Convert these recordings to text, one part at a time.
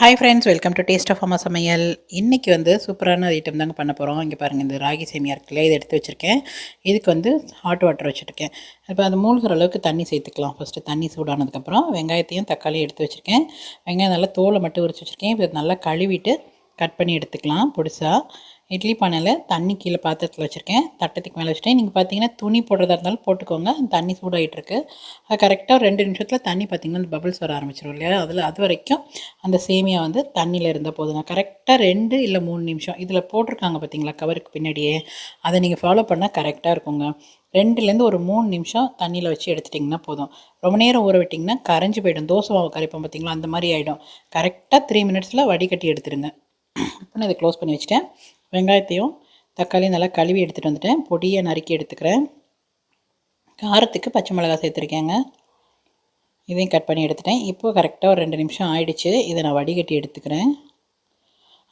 Hi friends, welcome to taste of அம்மா சமையல். இன்றைக்கி சூப்பரான ஐட்டம் தாங்க பண்ண போகிறோம். இங்கே பாருங்கள், இந்த ராகி சேமியா இருக்குல்ல, இதை எடுத்து வச்சுருக்கேன். இதுக்கு ஹாட் வாட்டர் வச்சுருக்கேன். இப்போ அது மூழ்கிற அளவுக்கு தண்ணி சேர்த்துக்கலாம். ஃபஸ்ட்டு தண்ணி சூடானதுக்கப்புறம் வெங்காயத்தையும் தக்காளியும் எடுத்து வச்சுருக்கேன். வெங்காயம் நல்லா தோலை மட்டும் உரிச்சு வச்சுருக்கேன். இப்போ நல்லா கழுவிட்டு கட் பண்ணி எடுத்துக்கலாம் பொடிசா. இட்லி பானையில் தண்ணி கீழே பாத்திரத்தில் வச்சுருக்கேன். தட்டத்துக்கு மேலே வச்சுட்டேன். நீங்கள் பார்த்தீங்கன்னா துணி போடுறதா இருந்தாலும் போட்டுக்கோங்க. தண்ணி சூடாகிட்டுருக்கு. அது கரெக்டாக 2 நிமிஷத்தில் தண்ணி பார்த்திங்கன்னா அந்த பபிள்ஸ் வர ஆரம்பிச்சிடும் இல்லையா, அது வரைக்கும் அந்த சேமியா தண்ணியில் இருந்தால் போதுங்க. கரெக்டாக 2 இல்லை 3 நிமிஷம் இதில் போட்டிருக்காங்க பார்த்தீங்களா கவருக்கு பின்னாடியே, அதை நீங்கள் ஃபாலோ பண்ணால் கரெக்டாக இருக்குங்க. 2லேருந்து ஒரு 3 நிமிஷம் தண்ணியில் வச்சு எடுத்துட்டிங்கன்னா போதும். ரொம்ப நேரம் ஊற விட்டிங்கன்னா கரைஞ்சி போய்டும். தோசை மாவு கரைப்போம் பார்த்தீங்களா, அந்த மாதிரி ஆகிடும். கரெக்டாக 3 மினிட்ஸில் வடிகட்டி எடுத்துருங்க. இப்போ நான் இதை க்ளோஸ் பண்ணி வச்சுட்டேன். வெங்காயத்தையும் தக்காளியும் நல்லா கழுவி எடுத்துகிட்டு வந்துட்டேன். பொடியை நறுக்கி எடுத்துக்கிறேன். காரத்துக்கு பச்சை மிளகாய் சேர்த்துருக்கேங்க. இதையும் கட் பண்ணி எடுத்துட்டேன். இப்போது கரெக்டாக ஒரு 2 நிமிஷம் ஆயிடுச்சு. இதை நான் வடிகட்டி எடுத்துக்கிறேன்.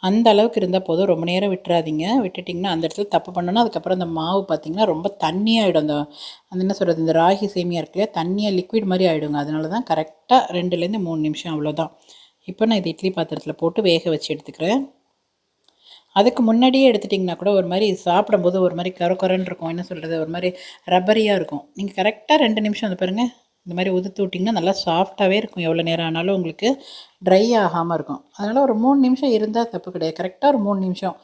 அந்த அளவுக்கு இருந்தால் போதும். ரொம்ப நேரம் விட்டுறாதீங்க. விட்டுட்டிங்கன்னா அந்த இடத்துல தப்பு பண்ணணும். அதுக்கப்புறம் அந்த மாவு பார்த்திங்கன்னா ரொம்ப தண்ணியாகிடும். அந்த என்ன சொல்கிறது, இந்த ராகி சேமியா இருக்கு இல்லையா, தண்ணியாக லிக்விட் மாதிரி ஆகிடுங்க. அதனால தான் கரெக்டாக 2லேருந்து 3 நிமிஷம் அவ்வளோதான். இப்போ நான் இது இட்லி பாத்திரத்தில் போட்டு வேக வச்சு எடுத்துக்கிறேன். அதுக்கு முன்னாடியே எடுத்துட்டிங்கன்னா கூட ஒரு மாதிரி சாப்பிடும்போது ஒரு மாதிரி கரன்னு இருக்கும். என்ன சொல்கிறது, ஒரு மாதிரி ரப்பரியாக இருக்கும். நீங்கள் கரெக்டாக 2 நிமிஷம் வந்து பாருங்கள், இந்த மாதிரி உதுத்து விட்டிங்கன்னா நல்லா சாஃப்டாகவே இருக்கும். எவ்வளோ நேரம் ஆனாலும் உங்களுக்கு ட்ரை ஆகாமல் இருக்கும். அதனால் ஒரு 3 நிமிஷம் இருந்தால் தப்பு கிடையாது. கரெக்டாக ஒரு 3 நிமிஷம்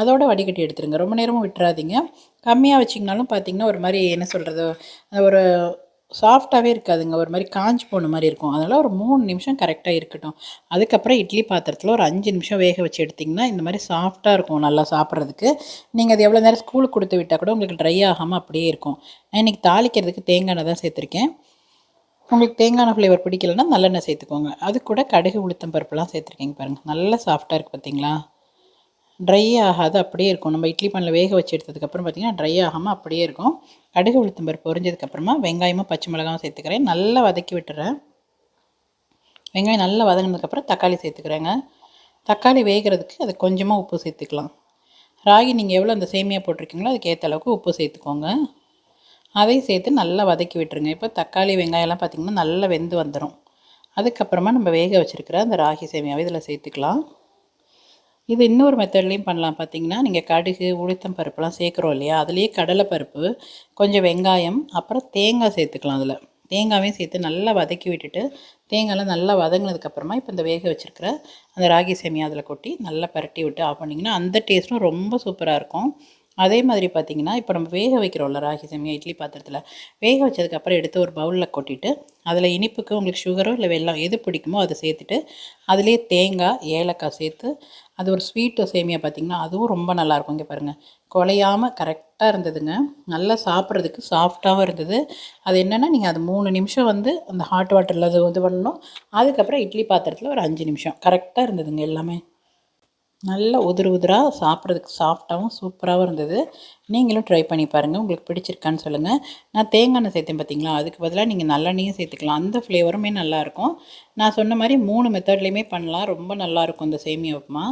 அதோட வடிகட்டி எடுத்துருங்க. ரொம்ப நேரமும் விட்டுறாதீங்க. கம்மியாக வச்சிங்கனாலும் பார்த்திங்கன்னா ஒரு மாதிரி என்ன சொல்கிறது, ஒரு சாஃப்டாகவே இருக்காதுங்க. ஒரு மாதிரி காஞ்சி போன மாதிரி இருக்கும். அதனால் ஒரு 3 நிமிஷம் கரெக்டாக இருக்கட்டும். அதுக்கப்புறம் இட்லி பாத்திரத்தில் ஒரு 5 நிமிஷம் வேக வச்சு எடுத்திங்கன்னா இந்த மாதிரி சாஃப்டாக இருக்கும் நல்லா சாப்பிட்றதுக்கு. நீங்கள் அது எவ்வளோ நேரம் ஸ்கூலுக்கு கொடுத்து விட்டால் கூட உங்களுக்கு ட்ரை ஆகாமல் அப்படியே இருக்கும். நான் இன்றைக்கி தாளிக்கிறதுக்கு தேங்காய் எண்ணெய் தான் சேர்த்துருக்கேன். உங்களுக்கு தேங்காய் எண்ணெய் ஃப்ளேவர் பிடிக்கலன்னா நல்லெண்ணெய் சேர்த்துக்கோங்க. அது கூட கடுகு உளுத்தம் பருப்புலாம் சேர்த்துருக்கீங்க பாருங்கள். நல்லா சாஃப்டாக இருக்குது பார்த்தீங்களா. ட்ரை ஆகாது, அப்படியே இருக்கும். நம்ம இட்லி பானில் வேக வச்சு எடுத்ததுக்கப்புறம் பார்த்திங்கன்னா ட்ரை ஆகாமல் அப்படியே இருக்கும். கடுகு உளுத்தம் பருப்பு பொரிஞ்சதுக்கப்புறமா வெங்காயமும் பச்சை மிளகாயும் சேர்த்துக்கிறேன். நல்லா வதக்கி விட்டுறேன். வெங்காயம் நல்லா வதங்கினதுக்கப்புறம் தக்காளி சேர்த்துக்கிறேங்க. தக்காளி வேகிறதுக்கு அது கொஞ்சமாக உப்பு சேர்த்துக்கலாம். ராகி நீங்கள் எவ்வளோ அந்த சேமியா போட்டிருக்கீங்களோ அதுக்கு ஏற்ற அளவுக்கு உப்பு சேர்த்துக்கோங்க. அதையும் சேர்த்து நல்லா வதக்கி விட்டுருங்க. இப்போ தக்காளி வெங்காயம்லாம் பார்த்திங்கன்னா நல்லா வெந்து வந்துடும். அதுக்கப்புறமா நம்ம வேக வச்சுருக்கிற அந்த ராகி சேமியாவை இதில் சேர்த்துக்கலாம். இது இன்னொரு மெத்தட்லேயும் பண்ணலாம். பார்த்தீங்கன்னா நீங்கள் கடுகு உளுத்தம் பருப்புலாம் சேர்க்குறோம் இல்லையா, அதுலேயே கடலைப்பருப்பு, கொஞ்சம் வெங்காயம், அப்புறம் தேங்காய் சேர்த்துக்கலாம். அதில் தேங்காயும் சேர்த்து நல்லா வதக்கி விட்டுட்டு, தேங்காயெலாம் நல்லா வதங்கினதுக்கப்புறமா இப்போ இந்த வேக வச்சுருக்கிற அந்த ராகி சேமியா அதில் கொட்டி நல்லா பரட்டி விட்டு ஆஃப் பண்ணிங்கன்னா அந்த டேஸ்ட்டும் ரொம்ப சூப்பராக இருக்கும். அதே மாதிரி பார்த்திங்கன்னா இப்போ நம்ம வேக வைக்கிறோம்ல ராகி சேமியா இட்லி பாத்திரத்தில், வேக வச்சதுக்கப்புறம் எடுத்து ஒரு பவுலில் கொட்டிட்டு அதில் இனிப்புக்கு உங்களுக்கு சுகரோ இல்லை வெல்லம் எது பிடிக்குமோ அதை சேர்த்துட்டு அதிலே தேங்காய் ஏலக்காய் சேர்த்து அது ஒரு ஸ்வீட்டு சேமியா பார்த்திங்கன்னா அதுவும் ரொம்ப நல்லாயிருக்கும். இங்கே பாருங்கள், குலையாமல் கரெக்டாக இருந்ததுங்க. நல்லா சாப்பிட்றதுக்கு சாஃப்டாகவும் இருந்தது. அது என்னென்னா நீங்கள் அது 3 நிமிஷம் அந்த ஹாட் வாட்டரில் அது இது பண்ணணும். அதுக்கப்புறம் இட்லி பாத்திரத்தில் ஒரு 5 நிமிஷம் கரெக்டாக இருந்ததுங்க. எல்லாமே நல்லா உதிராக சாப்பிட்றதுக்கு சாஃப்டாகவும் சூப்பராகவும் இருந்தது. நீங்களும் ட்ரை பண்ணி பாருங்கள். உங்களுக்கு பிடிச்சிருக்கான்னு சொல்லுங்கள். நான் தேங்காய் எண்ணெய் சேர்த்தேன் பார்த்தீங்களா, அதுக்கு பதிலாக நீங்கள் நல்லெண்ணெயும் சேர்த்துக்கலாம். அந்த ஃப்ளேவருமே நல்லாயிருக்கும். நான் சொன்ன மாதிரி 3 மெத்தட்லேயுமே பண்ணலாம். ரொம்ப நல்லாயிருக்கும் இந்த சேமியா உப்புமா.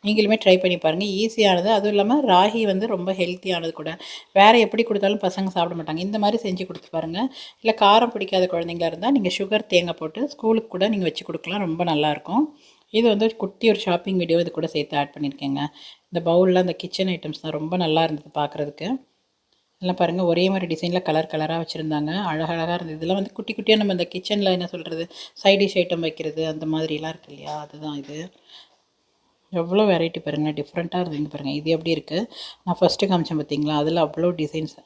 நீங்களுமே ட்ரை பண்ணி பாருங்கள். ஈஸியானது, அதுவும் இல்லாமல் ராகி ரொம்ப ஹெல்த்தியானது கூட. வேறு எப்படி கொடுத்தாலும் பசங்க சாப்பிட மாட்டாங்க. இந்த மாதிரி செஞ்சு கொடுத்து பாருங்கள். இல்லை காரம் பிடிக்காத குழந்தைங்களா இருந்தால் நீங்கள் சுகர் தேங்காய் போட்டு ஸ்கூலுக்கு கூட நீங்கள் வச்சு கொடுக்கலாம். ரொம்ப நல்லாயிருக்கும். இது குட்டி ஒரு ஷாப்பிங் வீடியோ இது கூட சேர்த்து ஆட் பண்ணியிருக்கேங்க. இந்த பவுலில் அந்த கிச்சன் ஐட்டம்ஸ் தான் ரொம்ப நல்லா இருந்தது பார்க்குறதுக்கு. எல்லாம் பாருங்கள், ஒரே மாதிரி டிசைனில் கலர் கலராக வச்சுருந்தாங்க. அழகழகாக இருந்தது. இதெல்லாம் குட்டி குட்டியாக நம்ம இந்த கிச்சனில் என்ன சொல்கிறது, சைட் டிஷ் ஐட்டம் வைக்கிறது அந்த மாதிரிலாம் இருக்குது இல்லையா, அதுதான் இது. எவ்வளோ வெரைட்டி பாருங்கள், டிஃப்ரெண்ட்டாக இருந்ததுங்க பாருங்கள். இது எப்படி இருக்குது, நான் ஃபஸ்ட்டு காமிச்சேன் பார்த்தீங்களா, அதில் அவ்வளோ டிசைன்ஸ்.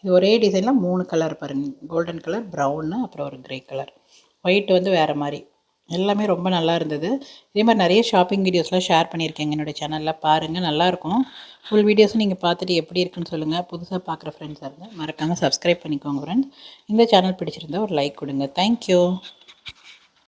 இது ஒரே டிசைனில் 3 கலர் பாருங்கள். கோல்டன் கலர், ப்ரௌனு, அப்புறம் ஒரு க்ரே கலர், ஒயிட் வேறு மாதிரி. எல்லாமே ரொம்ப நல்லா இருந்தது. இதே மாதிரி நிறைய ஷாப்பிங் வீடியோஸ்லாம் ஷேர் பண்ணியிருக்கேங்க என்னோடய சேனலில். பாருங்கள், நல்லாயிருக்கும். ஃபுல் வீடியோஸும் நீங்கள் பார்த்துட்டு எப்படி இருக்குன்னு சொல்லுங்கள். புதுசாக பார்க்குற ஃப்ரெண்ட்ஸாக இருந்தால் மறக்காமல் சப்ஸ்கிரைப் பண்ணிக்கோங்க ஃப்ரெண்ட்ஸ். இந்த சேனல் பிடிச்சிருந்தா ஒரு லைக் கொடுங்க. தேங்க்யூ.